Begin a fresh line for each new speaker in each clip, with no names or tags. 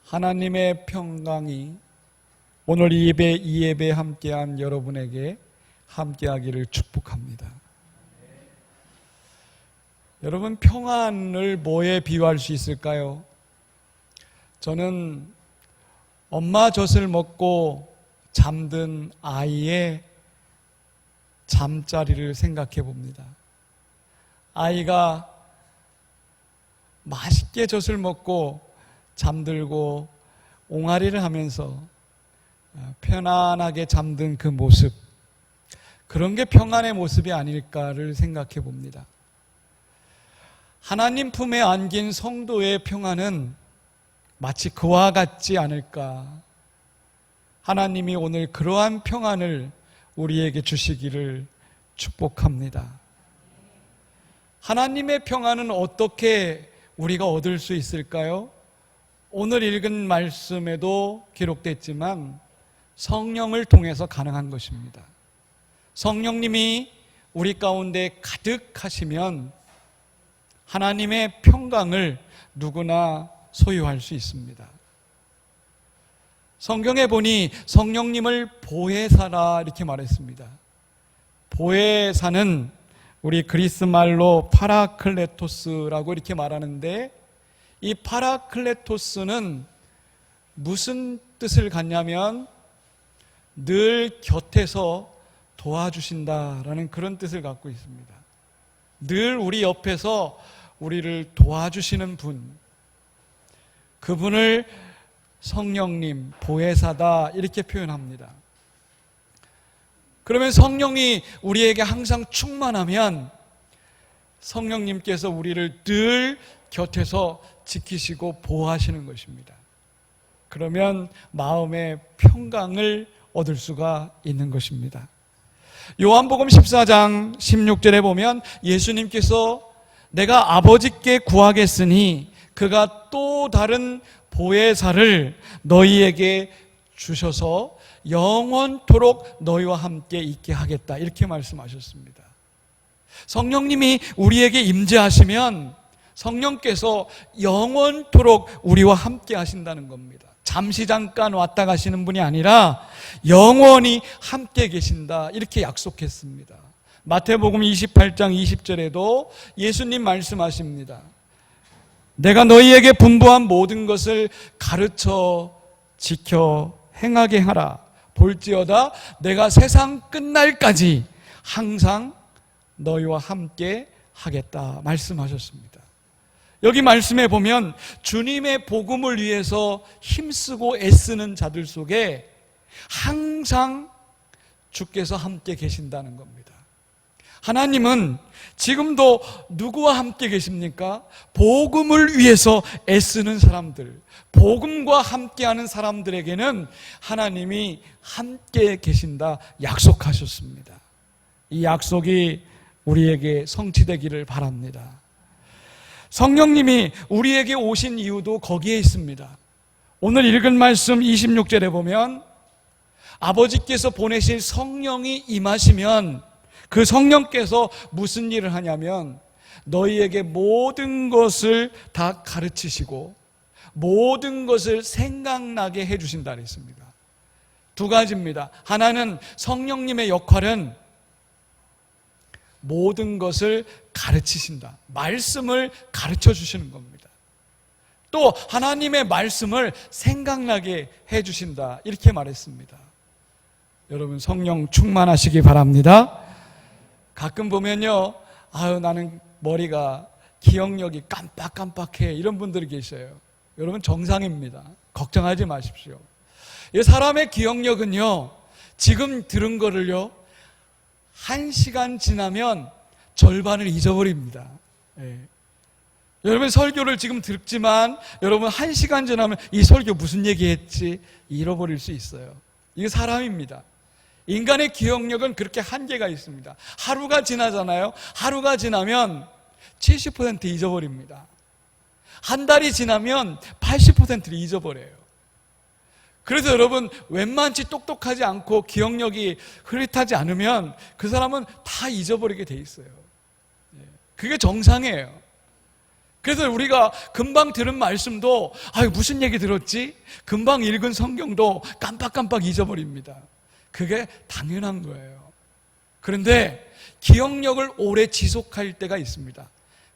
하나님의 평강이 오늘 이 예배에 함께한 여러분에게 함께하기를 축복합니다. 여러분, 평안을 뭐에 비유할 수 있을까요? 저는 엄마 젖을 먹고 잠든 아이의 잠자리를 생각해 봅니다. 아이가 맛있게 젖을 먹고 잠들고 옹알이를 하면서 편안하게 잠든 그 모습, 그런 게 평안의 모습이 아닐까를 생각해 봅니다. 하나님 품에 안긴 성도의 평안은 마치 그와 같지 않을까. 하나님이 오늘 그러한 평안을 우리에게 주시기를 축복합니다. 하나님의 평안은 어떻게 우리가 얻을 수 있을까요? 오늘 읽은 말씀에도 기록됐지만 성령을 통해서 가능한 것입니다. 성령님이 우리 가운데 가득하시면 하나님의 평강을 누구나 소유할 수 있습니다. 성경에 보니 성령님을 보혜사라 이렇게 말했습니다. 보혜사는 우리 그리스 말로 파라클레토스라고 이렇게 말하는데, 이 파라클레토스는 무슨 뜻을 갖냐면 늘 곁에서 도와주신다라는 그런 뜻을 갖고 있습니다. 늘 우리 옆에서 우리를 도와주시는 분, 그분을 성령님, 보혜사다 이렇게 표현합니다. 그러면 성령이 우리에게 항상 충만하면 성령님께서 우리를 늘 곁에서 지키시고 보호하시는 것입니다. 그러면 마음의 평강을 얻을 수가 있는 것입니다. 요한복음 14장 16절에 보면 예수님께서 내가 아버지께 구하겠으니 그가 또 다른 보혜사를 너희에게 주셔서 영원토록 너희와 함께 있게 하겠다 이렇게 말씀하셨습니다. 성령님이 우리에게 임재하시면 성령께서 영원토록 우리와 함께 하신다는 겁니다. 잠시 잠깐 왔다 가시는 분이 아니라 영원히 함께 계신다 이렇게 약속했습니다. 마태복음 28장 20절에도 예수님 말씀하십니다. 내가 너희에게 분부한 모든 것을 가르쳐 지켜 행하게 하라. 볼지어다 내가 세상 끝날까지 항상 너희와 함께 하겠다 말씀하셨습니다. 여기 말씀에 보면 주님의 복음을 위해서 힘쓰고 애쓰는 자들 속에 항상 주께서 함께 계신다는 겁니다. 하나님은 지금도 누구와 함께 계십니까? 복음을 위해서 애쓰는 사람들, 복음과 함께하는 사람들에게는 하나님이 함께 계신다 약속하셨습니다. 이 약속이 우리에게 성취되기를 바랍니다. 성령님이 우리에게 오신 이유도 거기에 있습니다. 오늘 읽은 말씀 26절에 보면 아버지께서 보내신 성령이 임하시면 그 성령께서 무슨 일을 하냐면 너희에게 모든 것을 다 가르치시고 모든 것을 생각나게 해주신다 그랬습니다. 두 가지입니다. 하나는 성령님의 역할은 모든 것을 가르치신다. 말씀을 가르쳐 주시는 겁니다. 또 하나님의 말씀을 생각나게 해주신다 이렇게 말했습니다. 여러분 성령 충만하시기 바랍니다. 가끔 보면요, 나는 머리가 기억력이 깜빡깜빡해 이런 분들이 계셔요. 여러분 정상입니다. 걱정하지 마십시오. 이 사람의 기억력은요, 지금 들은 거를요 1시간 지나면 절반을 잊어버립니다. 여러분 설교를 지금 듣지만 여러분 1시간 지나면 이 설교 무슨 얘기했지 잃어버릴 수 있어요. 이게 사람입니다. 인간의 기억력은 그렇게 한계가 있습니다. 하루가 지나잖아요. 하루가 지나면 70% 잊어버립니다. 한 달이 지나면 80%를 잊어버려요. 그래서 여러분 웬만치 똑똑하지 않고 기억력이 흐릿하지 않으면 그 사람은 다 잊어버리게 돼 있어요. 그게 정상이에요. 그래서 우리가 금방 들은 말씀도 무슨 얘기 들었지? 금방 읽은 성경도 깜빡깜빡 잊어버립니다. 그게 당연한 거예요. 그런데 기억력을 오래 지속할 때가 있습니다.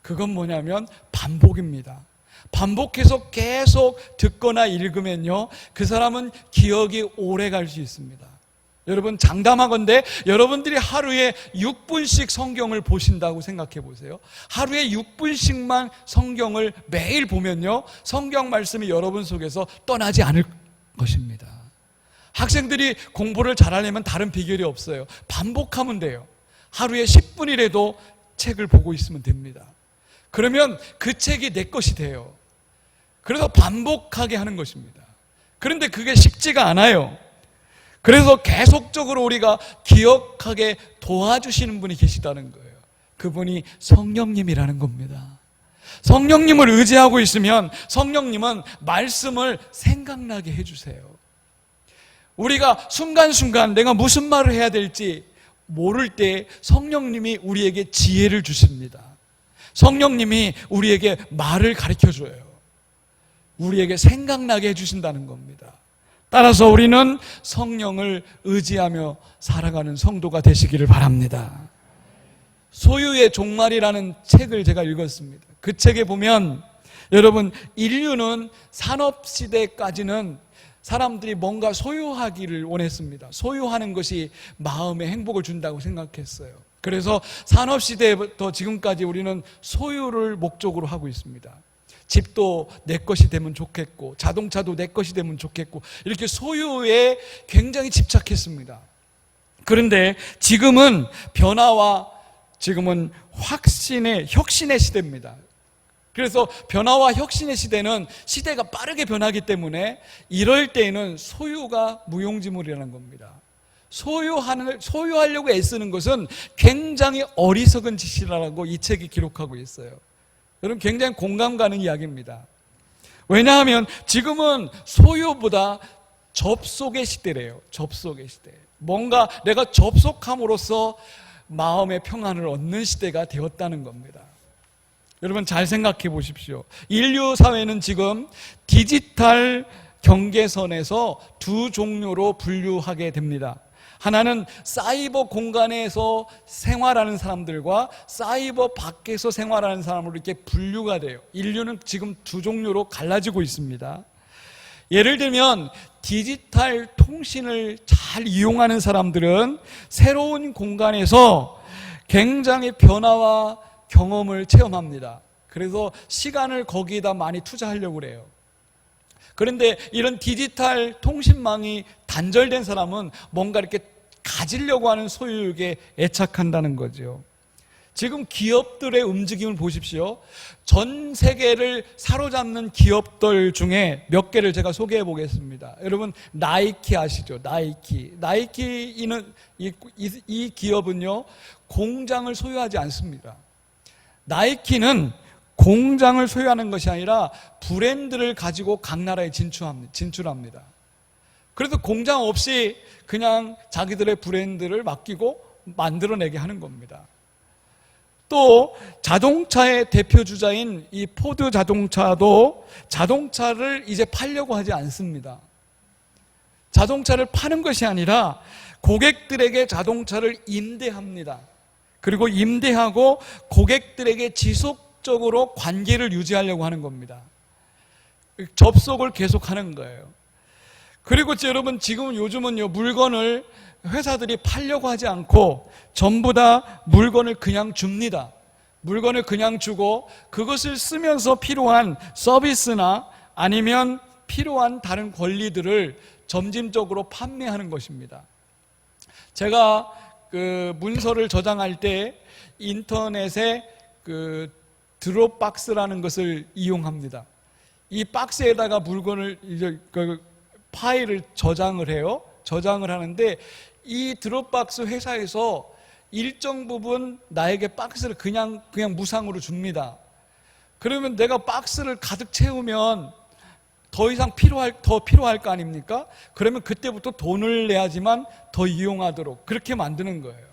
그건 뭐냐면 반복입니다. 반복해서 계속 듣거나 읽으면요, 그 사람은 기억이 오래 갈 수 있습니다. 여러분, 장담하건대 여러분들이 하루에 6분씩 성경을 보신다고 생각해 보세요. 하루에 6분씩만 성경을 매일 보면요, 성경 말씀이 여러분 속에서 떠나지 않을 것입니다. 학생들이 공부를 잘하려면 다른 비결이 없어요. 반복하면 돼요. 하루에 10분이라도 책을 보고 있으면 됩니다. 그러면 그 책이 내 것이 돼요. 그래서 반복하게 하는 것입니다. 그런데 그게 쉽지가 않아요. 그래서 계속적으로 우리가 기억하게 도와주시는 분이 계시다는 거예요. 그분이 성령님이라는 겁니다. 성령님을 의지하고 있으면 성령님은 말씀을 생각나게 해주세요. 우리가 순간순간 내가 무슨 말을 해야 될지 모를 때 성령님이 우리에게 지혜를 주십니다. 성령님이 우리에게 말을 가르쳐줘요. 우리에게 생각나게 해주신다는 겁니다. 따라서 우리는 성령을 의지하며 살아가는 성도가 되시기를 바랍니다. 소유의 종말이라는 책을 제가 읽었습니다. 그 책에 보면 여러분, 인류는 산업시대까지는 사람들이 뭔가 소유하기를 원했습니다. 소유하는 것이 마음에 행복을 준다고 생각했어요. 그래서 산업시대부터 지금까지 우리는 소유를 목적으로 하고 있습니다. 집도 내 것이 되면 좋겠고, 자동차도 내 것이 되면 좋겠고, 이렇게 소유에 굉장히 집착했습니다. 그런데 지금은 변화와 지금은 혁신의 시대입니다. 그래서 변화와 혁신의 시대는 시대가 빠르게 변하기 때문에 이럴 때에는 소유가 무용지물이라는 겁니다. 소유하려고 애쓰는 것은 굉장히 어리석은 짓이라고 이 책이 기록하고 있어요. 여러분, 굉장히 공감 가는 이야기입니다. 왜냐하면 지금은 소유보다 접속의 시대래요. 접속의 시대. 뭔가 내가 접속함으로써 마음의 평안을 얻는 시대가 되었다는 겁니다. 여러분, 잘 생각해 보십시오. 인류 사회는 지금 디지털 경계선에서 두 종류로 분류하게 됩니다. 하나는 사이버 공간에서 생활하는 사람들과 사이버 밖에서 생활하는 사람으로 이렇게 분류가 돼요. 인류는 지금 두 종류로 갈라지고 있습니다. 예를 들면 디지털 통신을 잘 이용하는 사람들은 새로운 공간에서 굉장히 변화와 경험을 체험합니다. 그래서 시간을 거기에다 많이 투자하려고 그래요. 그런데 이런 디지털 통신망이 단절된 사람은 뭔가 이렇게 가지려고 하는 소유욕에 애착한다는 거죠. 지금 기업들의 움직임을 보십시오. 전 세계를 사로잡는 기업들 중에 몇 개를 제가 소개해 보겠습니다. 여러분, 나이키 아시죠? 나이키는 이 기업은요, 공장을 소유하지 않습니다. 나이키는 공장을 소유하는 것이 아니라 브랜드를 가지고 각 나라에 진출합니다. 그래서 공장 없이 그냥 자기들의 브랜드를 맡기고 만들어내게 하는 겁니다. 또 자동차의 대표 주자인 이 포드 자동차도 자동차를 이제 팔려고 하지 않습니다. 자동차를 파는 것이 아니라 고객들에게 자동차를 임대합니다. 그리고 임대하고 고객들에게 지속적으로 관계를 유지하려고 하는 겁니다. 접속을 계속하는 거예요. 그리고 여러분, 지금 요즘은요, 물건을 회사들이 팔려고 하지 않고 전부 다 물건을 그냥 줍니다. 물건을 그냥 주고 그것을 쓰면서 필요한 서비스나 아니면 필요한 다른 권리들을 점진적으로 판매하는 것입니다. 제가 그 문서를 저장할 때 인터넷에 그 드롭박스라는 것을 이용합니다. 이 박스에다가 물건을 이제 그 파일을 저장을 해요. 저장을 하는데 이 드롭박스 회사에서 일정 부분 나에게 박스를 그냥 무상으로 줍니다. 그러면 내가 박스를 가득 채우면 더 이상 더 필요할 거 아닙니까? 그러면 그때부터 돈을 내야지만 더 이용하도록 그렇게 만드는 거예요.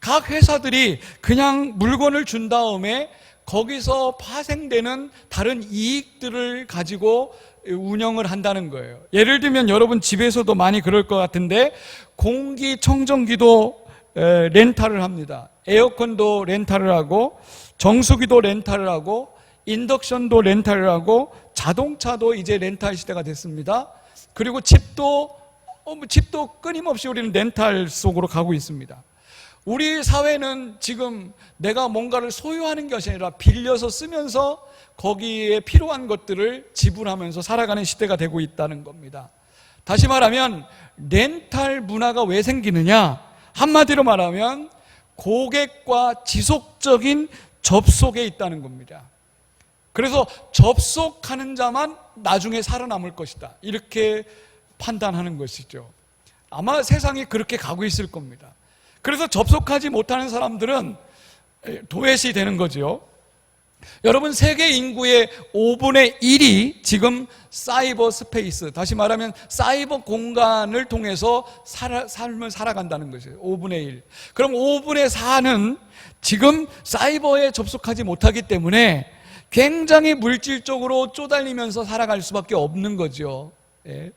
각 회사들이 그냥 물건을 준 다음에 거기서 파생되는 다른 이익들을 가지고 운영을 한다는 거예요. 예를 들면 여러분 집에서도 많이 그럴 것 같은데 공기청정기도 렌탈을 합니다. 에어컨도 렌탈을 하고 정수기도 렌탈을 하고 인덕션도 렌탈을 하고 자동차도 이제 렌탈 시대가 됐습니다. 그리고 집도 끊임없이 우리는 렌탈 속으로 가고 있습니다. 우리 사회는 지금 내가 뭔가를 소유하는 것이 아니라 빌려서 쓰면서 거기에 필요한 것들을 지불하면서 살아가는 시대가 되고 있다는 겁니다. 다시 말하면 렌탈 문화가 왜 생기느냐? 한마디로 말하면 고객과 지속적인 접속에 있다는 겁니다. 그래서 접속하는 자만 나중에 살아남을 것이다, 이렇게 판단하는 것이죠. 아마 세상이 그렇게 가고 있을 겁니다. 그래서 접속하지 못하는 사람들은 도외시 되는 거죠. 여러분, 세계 인구의 5분의 1이 지금 사이버 스페이스, 다시 말하면 사이버 공간을 통해서 삶을 살아간다는 것이에요. 5분의 1. 그럼 5분의 4는 지금 사이버에 접속하지 못하기 때문에 굉장히 물질적으로 쪼달리면서 살아갈 수밖에 없는 거죠. 예.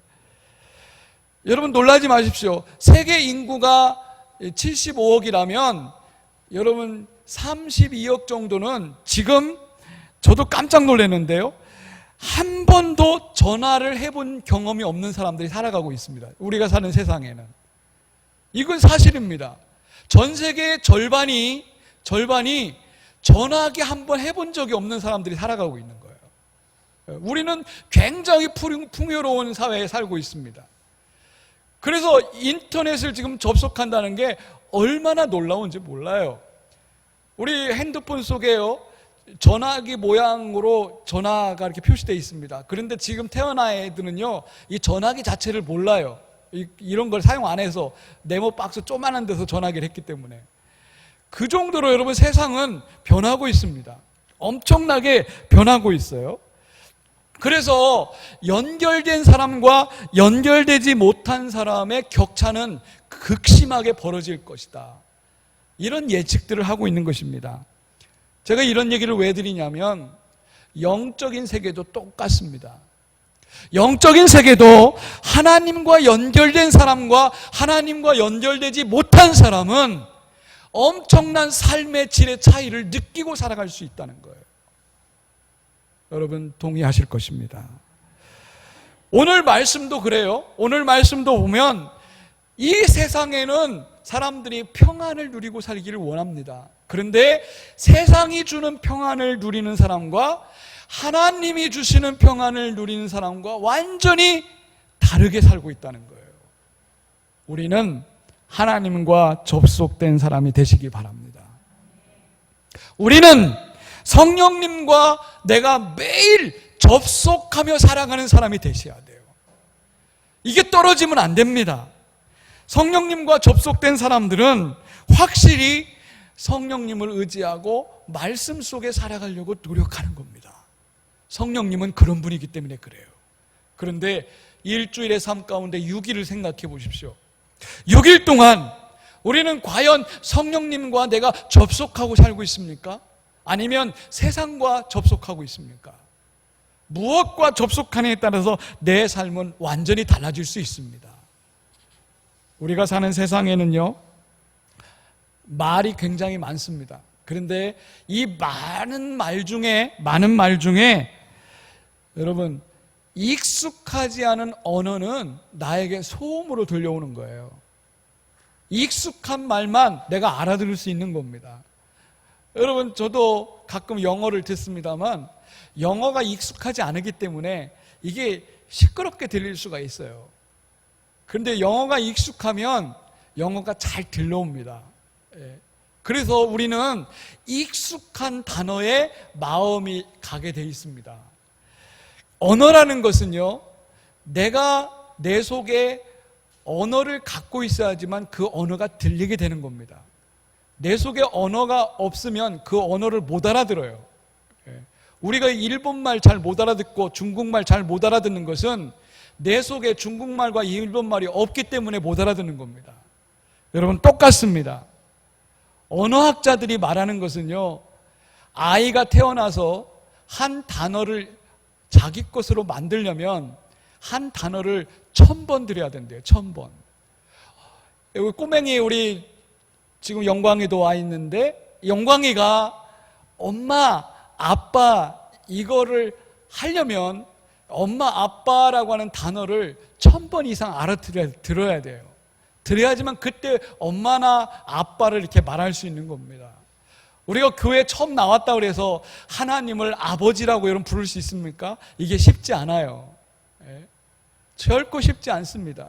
여러분, 놀라지 마십시오. 세계 인구가 75억이라면 여러분 32억 정도는 지금 저도 깜짝 놀랐는데요, 한 번도 전화를 해본 경험이 없는 사람들이 살아가고 있습니다. 우리가 사는 세상에는. 이건 사실입니다. 전 세계의 절반이 전화기 한 번 해본 적이 없는 사람들이 살아가고 있는 거예요. 우리는 굉장히 풍요로운 사회에 살고 있습니다. 그래서 인터넷을 지금 접속한다는 게 얼마나 놀라운지 몰라요. 우리 핸드폰 속에요, 전화기 모양으로 전화가 이렇게 표시되어 있습니다. 그런데 지금 태어난 애들은요, 이 전화기 자체를 몰라요. 이런 걸 사용 안 해서 네모 박스 조그만한 데서 전화기를 했기 때문에. 그 정도로 여러분 세상은 변하고 있습니다. 엄청나게 변하고 있어요. 그래서 연결된 사람과 연결되지 못한 사람의 격차는 극심하게 벌어질 것이다, 이런 예측들을 하고 있는 것입니다. 제가 이런 얘기를 왜 드리냐면 영적인 세계도 똑같습니다. 영적인 세계도 하나님과 연결된 사람과 하나님과 연결되지 못한 사람은 엄청난 삶의 질의 차이를 느끼고 살아갈 수 있다는 거예요. 여러분 동의하실 것입니다. 오늘 말씀도 그래요. 오늘 말씀도 보면 이 세상에는 사람들이 평안을 누리고 살기를 원합니다. 그런데 세상이 주는 평안을 누리는 사람과 하나님이 주시는 평안을 누리는 사람과 완전히 다르게 살고 있다는 거예요. 우리는 하나님과 접속된 사람이 되시기 바랍니다. 우리는 성령님과 내가 매일 접속하며 살아가는 사람이 되셔야 돼요. 이게 떨어지면 안 됩니다. 성령님과 접속된 사람들은 확실히 성령님을 의지하고 말씀 속에 살아가려고 노력하는 겁니다. 성령님은 그런 분이기 때문에 그래요. 그런데 일주일의 삶 가운데 6일을 생각해 보십시오. 6일 동안 우리는 과연 성령님과 내가 접속하고 살고 있습니까? 아니면 세상과 접속하고 있습니까? 무엇과 접속하느냐에 따라서 내 삶은 완전히 달라질 수 있습니다. 우리가 사는 세상에는요, 말이 굉장히 많습니다. 그런데 이 많은 말 중에 여러분, 익숙하지 않은 언어는 나에게 소음으로 들려오는 거예요. 익숙한 말만 내가 알아들을 수 있는 겁니다. 여러분, 저도 가끔 영어를 듣습니다만 영어가 익숙하지 않기 때문에 이게 시끄럽게 들릴 수가 있어요. 그런데 영어가 익숙하면 영어가 잘 들려옵니다. 그래서 우리는 익숙한 단어에 마음이 가게 돼 있습니다. 언어라는 것은요, 내가 내 속에 언어를 갖고 있어야지만 그 언어가 들리게 되는 겁니다. 내 속에 언어가 없으면 그 언어를 못 알아들어요. 우리가 일본말 잘 못 알아듣고 중국말 잘 못 알아듣는 것은 내 속에 중국말과 일본말이 없기 때문에 못 알아듣는 겁니다. 여러분, 똑같습니다. 언어학자들이 말하는 것은요, 아이가 태어나서 한 단어를 자기 것으로 만들려면 한 단어를 1000번 들여야 된대요. 1000번. 여기 꼬맹이 우리 지금 영광이도 와 있는데, 영광이가 엄마, 아빠 이거를 하려면 엄마, 아빠라고 하는 단어를 1000번 이상 알아들어야 돼요. 들어야지만 그때 엄마나 아빠를 이렇게 말할 수 있는 겁니다. 우리가 교회 처음 나왔다고 해서 하나님을 아버지라고 여러분 부를 수 있습니까? 이게 쉽지 않아요. 결코 쉽지 않습니다.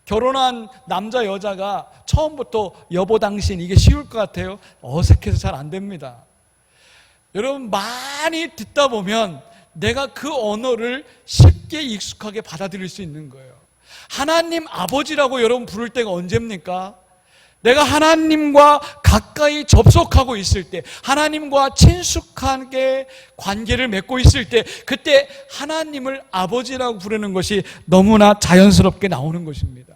결혼한 남자 여자가 처음부터 여보 당신 이게 쉬울 것 같아요? 어색해서 잘 안 됩니다. 여러분 많이 듣다 보면 내가 그 언어를 쉽게 익숙하게 받아들일 수 있는 거예요. 하나님 아버지라고 여러분 부를 때가 언제입니까? 내가 하나님과 가까이 접속하고 있을 때, 하나님과 친숙하게 관계를 맺고 있을 때, 그때 하나님을 아버지라고 부르는 것이 너무나 자연스럽게 나오는 것입니다.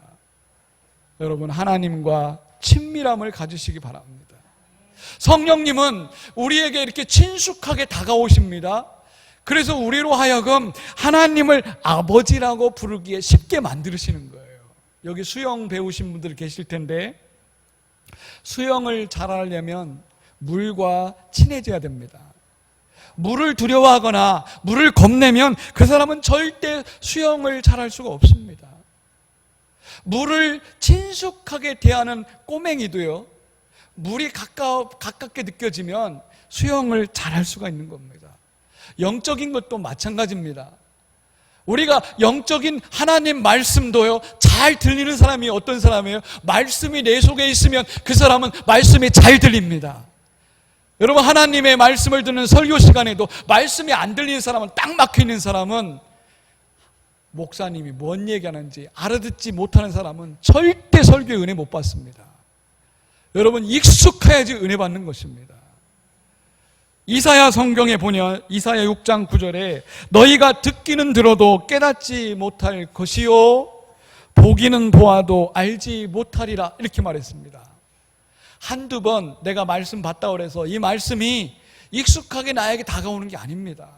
여러분 하나님과 친밀함을 가지시기 바랍니다. 성령님은 우리에게 이렇게 친숙하게 다가오십니다. 그래서 우리로 하여금 하나님을 아버지라고 부르기에 쉽게 만드시는 거예요. 여기 수영 배우신 분들 계실 텐데, 수영을 잘하려면 물과 친해져야 됩니다. 물을 두려워하거나 물을 겁내면 그 사람은 절대 수영을 잘할 수가 없습니다. 물을 친숙하게 대하는 꼬맹이도요, 물이 가깝게 느껴지면 수영을 잘할 수가 있는 겁니다. 영적인 것도 마찬가지입니다. 우리가 영적인 하나님 말씀도요, 잘 들리는 사람이 어떤 사람이에요? 말씀이 내 속에 있으면 그 사람은 말씀이 잘 들립니다. 여러분 하나님의 말씀을 듣는 설교 시간에도 말씀이 안 들리는 사람은, 딱 막혀있는 사람은, 목사님이 뭔 얘기하는지 알아듣지 못하는 사람은 절대 설교에 은혜 못 받습니다. 여러분 익숙해야지 은혜 받는 것입니다. 이사야 성경에 보면 이사야 6장 9절에 너희가 듣기는 들어도 깨닫지 못할 것이요 보기는 보아도 알지 못하리라 이렇게 말했습니다. 한두 번 내가 말씀 받다고 해서 이 말씀이 익숙하게 나에게 다가오는 게 아닙니다.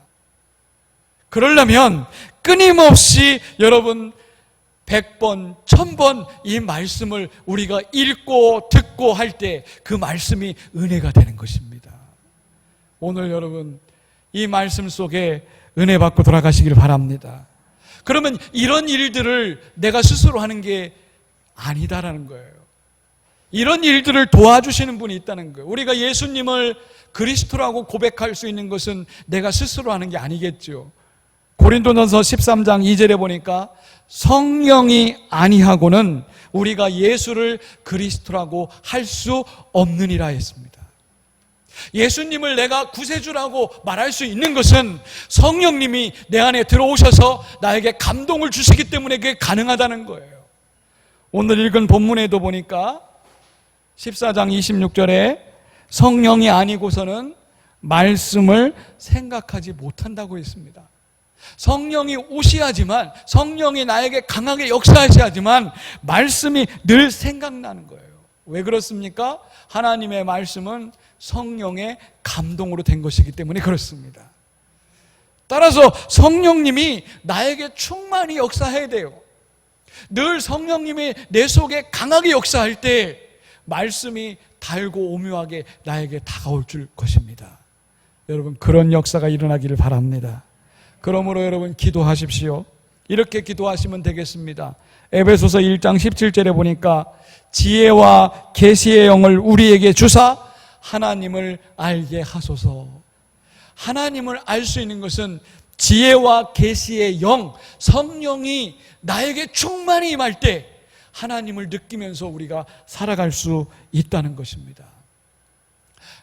그러려면 끊임없이 여러분 100번, 1000번 이 말씀을 우리가 읽고 듣고 할 때 그 말씀이 은혜가 되는 것입니다. 오늘 여러분 이 말씀 속에 은혜 받고 돌아가시길 바랍니다. 그러면 이런 일들을 내가 스스로 하는 게 아니다라는 거예요. 이런 일들을 도와주시는 분이 있다는 거예요. 우리가 예수님을 그리스도라고 고백할 수 있는 것은 내가 스스로 하는 게 아니겠죠. 고린도전서 13장 2절에 보니까 성령이 아니하고는 우리가 예수를 그리스도라고 할 수 없느니라 했습니다. 예수님을 내가 구세주라고 말할 수 있는 것은 성령님이 내 안에 들어오셔서 나에게 감동을 주시기 때문에 그게 가능하다는 거예요. 오늘 읽은 본문에도 보니까 14장 26절에 성령이 아니고서는 말씀을 생각하지 못한다고 했습니다. 성령이 오셔야지만, 성령이 나에게 강하게 역사하셔야지만 말씀이 늘 생각나는 거예요. 왜 그렇습니까? 하나님의 말씀은 성령의 감동으로 된 것이기 때문에 그렇습니다. 따라서 성령님이 나에게 충만히 역사해야 돼요. 늘 성령님이 내 속에 강하게 역사할 때 말씀이 달고 오묘하게 나에게 다가올 줄 것입니다. 여러분 그런 역사가 일어나기를 바랍니다. 그러므로 여러분 기도하십시오. 이렇게 기도하시면 되겠습니다. 에베소서 1장 17절에 보니까 지혜와 계시의 영을 우리에게 주사 하나님을 알게 하소서. 하나님을 알 수 있는 것은 지혜와 계시의 영, 성령이 나에게 충만히 임할 때 하나님을 느끼면서 우리가 살아갈 수 있다는 것입니다.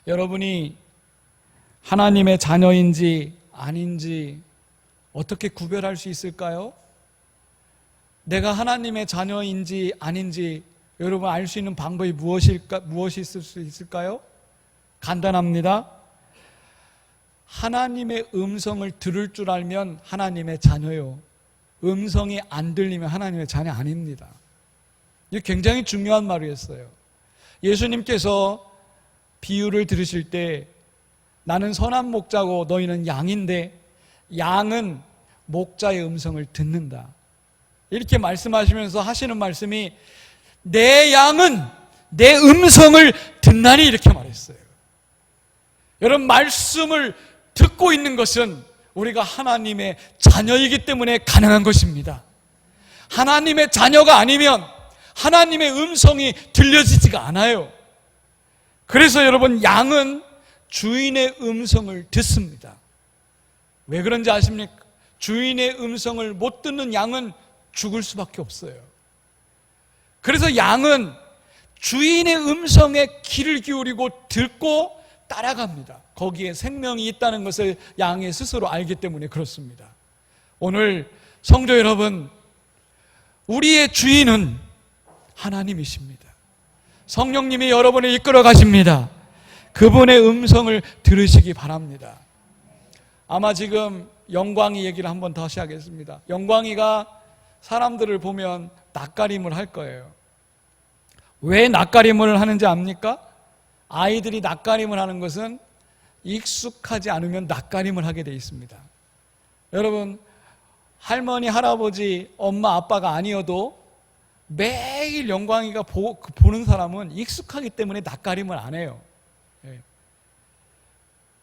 여러분이 하나님의 자녀인지 아닌지 어떻게 구별할 수 있을까요? 내가 하나님의 자녀인지 아닌지 여러분 알 수 있는 방법이 무엇이 있을 수 있을까요? 간단합니다. 하나님의 음성을 들을 줄 알면 하나님의 자녀요. 음성이 안 들리면 하나님의 자녀 아닙니다. 이게 굉장히 중요한 말이었어요. 예수님께서 비유를 들으실 때 나는 선한 목자고 너희는 양인데 양은 목자의 음성을 듣는다. 이렇게 말씀하시면서 하시는 말씀이 내 양은 내 음성을 듣나니 이렇게 말했어요. 여러분, 말씀을 듣고 있는 것은 우리가 하나님의 자녀이기 때문에 가능한 것입니다. 하나님의 자녀가 아니면 하나님의 음성이 들려지지가 않아요. 그래서 여러분, 양은 주인의 음성을 듣습니다. 왜 그런지 아십니까? 주인의 음성을 못 듣는 양은 죽을 수밖에 없어요. 그래서 양은 주인의 음성에 귀를 기울이고 듣고 따라갑니다. 거기에 생명이 있다는 것을 양이 스스로 알기 때문에 그렇습니다. 오늘 성도 여러분, 우리의 주인은 하나님이십니다. 성령님이 여러분을 이끌어 가십니다. 그분의 음성을 들으시기 바랍니다. 아마 지금 영광이 얘기를 한번 다시 하겠습니다. 영광이가 사람들을 보면 낯가림을 할 거예요. 왜 낯가림을 하는지 압니까? 아이들이 낯가림을 하는 것은 익숙하지 않으면 낯가림을 하게 되어 있습니다. 여러분, 할머니, 할아버지, 엄마, 아빠가 아니어도 매일 영광이가 보는 사람은 익숙하기 때문에 낯가림을 안 해요.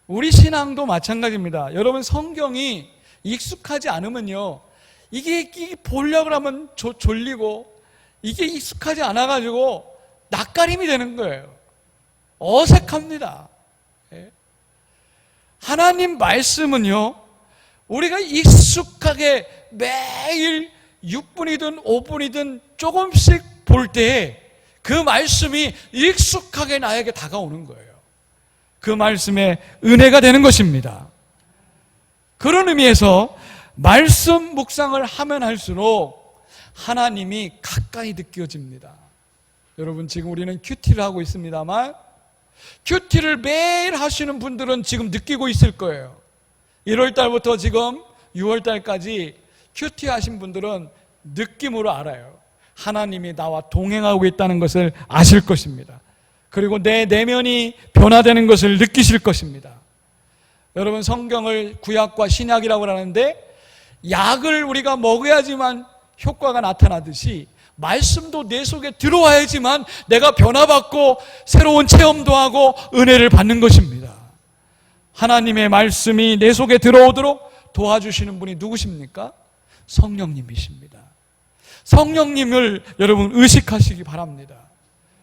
우리 신앙도 마찬가지입니다. 여러분, 성경이 익숙하지 않으면요, 이게 보려고 하면 졸리고 이게 익숙하지 않아가지고 낯가림이 되는 거예요. 어색합니다. 하나님 말씀은요, 우리가 익숙하게 매일 6분이든 5분이든 조금씩 볼 때 그 말씀이 익숙하게 나에게 다가오는 거예요. 그 말씀의 은혜가 되는 것입니다. 그런 의미에서 말씀 묵상을 하면 할수록 하나님이 가까이 느껴집니다. 여러분, 지금 우리는 큐티를 하고 있습니다만 큐티를 매일 하시는 분들은 지금 느끼고 있을 거예요. 1월달부터 지금 6월달까지 큐티 하신 분들은 느낌으로 알아요. 하나님이 나와 동행하고 있다는 것을 아실 것입니다. 그리고 내 내면이 변화되는 것을 느끼실 것입니다. 여러분, 성경을 구약과 신약이라고 하는데 약을 우리가 먹어야지만 효과가 나타나듯이 말씀도 내 속에 들어와야지만 내가 변화받고 새로운 체험도 하고 은혜를 받는 것입니다. 하나님의 말씀이 내 속에 들어오도록 도와주시는 분이 누구십니까? 성령님이십니다. 성령님을 여러분 의식하시기 바랍니다.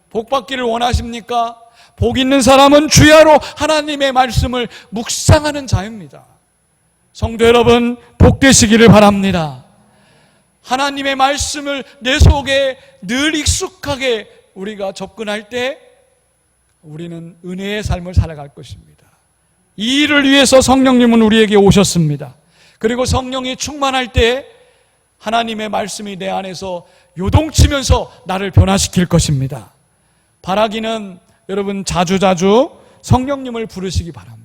복 받기를 원하십니까? 복 있는 사람은 주야로 하나님의 말씀을 묵상하는 자입니다. 성도 여러분, 복 되시기를 바랍니다. 하나님의 말씀을 내 속에 늘 익숙하게 우리가 접근할 때 우리는 은혜의 삶을 살아갈 것입니다. 이 일을 위해서 성령님은 우리에게 오셨습니다. 그리고 성령이 충만할 때 하나님의 말씀이 내 안에서 요동치면서 나를 변화시킬 것입니다. 바라기는 여러분 자주자주 성령님을 부르시기 바랍니다.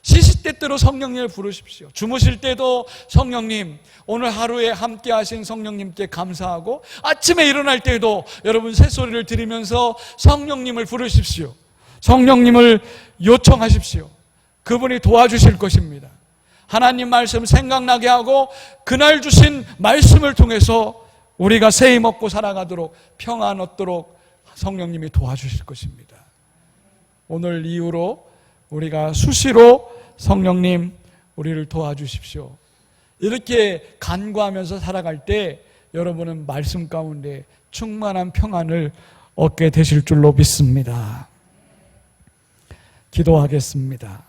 시시때때로 성령님을 부르십시오. 주무실 때도 성령님, 오늘 하루에 함께 하신 성령님께 감사하고 아침에 일어날 때도 여러분 새소리를 들으면서 성령님을 부르십시오. 성령님을 요청하십시오. 그분이 도와주실 것입니다. 하나님 말씀 생각나게 하고 그날 주신 말씀을 통해서 우리가 세임 얻고 살아가도록 평안 얻도록 성령님이 도와주실 것입니다. 오늘 이후로 우리가 수시로 성령님 우리를 도와주십시오. 이렇게 간구하면서 살아갈 때 여러분은 말씀 가운데 충만한 평안을 얻게 되실 줄로 믿습니다. 기도하겠습니다.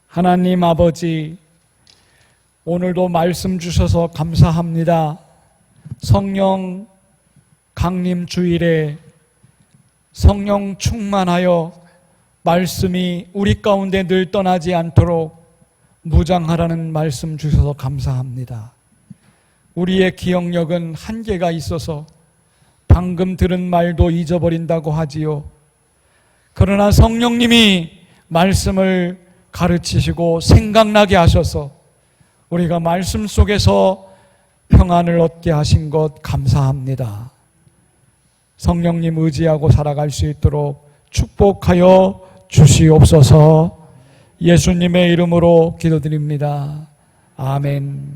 하나님 아버지, 오늘도 말씀 주셔서 감사합니다. 성령 강림 주일에 성령 충만하여 말씀이 우리 가운데 늘 떠나지 않도록 무장하라는 말씀 주셔서 감사합니다. 우리의 기억력은 한계가 있어서 방금 들은 말도 잊어버린다고 하지요. 그러나 성령님이 말씀을 가르치시고 생각나게 하셔서 우리가 말씀 속에서 평안을 얻게 하신 것 감사합니다. 성령님 의지하고 살아갈 수 있도록 축복하여 주시옵소서. 예수님의 이름으로 기도드립니다. 아멘.